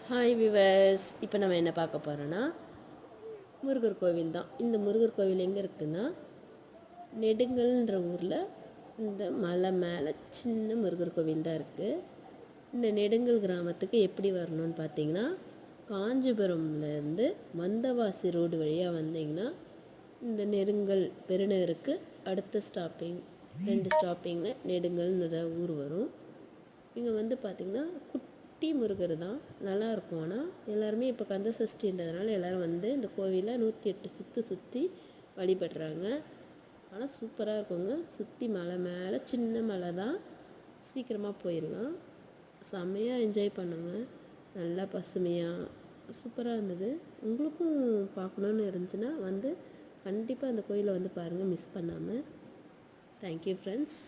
Hi viewers, இப்போ நம்ம என்ன பார்க்க போகிறோன்னா முருகர் கோவில் தான். இந்த முருகர் கோவில் எங்கே இருக்குன்னா நெடுங்கல்ன்ற ஊரில் இந்த மலை மேலே சின்ன முருகர் கோவில் தான் இருக்குது. இந்த நெடுங்கல் கிராமத்துக்கு எப்படி வரணும்னு பார்த்தீங்கன்னா காஞ்சிபுரம்லேருந்து வந்தவாசி ரோடு வழியாக வந்தீங்கன்னா இந்த நெடுங்கல் பெருநகருக்கு அடுத்த ஸ்டாப்பிங் 2 ஸ்டாப்பிங்கில் நெடுங்கல்ன்ற ஊர் வரும். இங்கே வந்து பார்த்திங்கன்னா குட்டி முருகர் தான், நல்லாயிருக்கும். ஆனால் எல்லாருமே இப்போ கந்த சஷ்டின்றதுனால எல்லோரும் வந்து இந்த கோவிலை 108 சுற்றி வழிபடுறாங்க. ஆனால் சூப்பராக இருக்குங்க. சுற்றி மலை மேலே சின்ன மலை தான், சீக்கிரமாக போயிடலாம். செம்மையாக என்ஜாய் பண்ணுங்க. நல்லா பசுமையாக சூப்பராக இருந்தது. உங்களுக்கும் பார்க்கணுன்னு இருந்துச்சுன்னா வந்து கண்டிப்பாக அந்த கோயிலை வந்து பாருங்கள், மிஸ் பண்ணாமல். Thank you friends.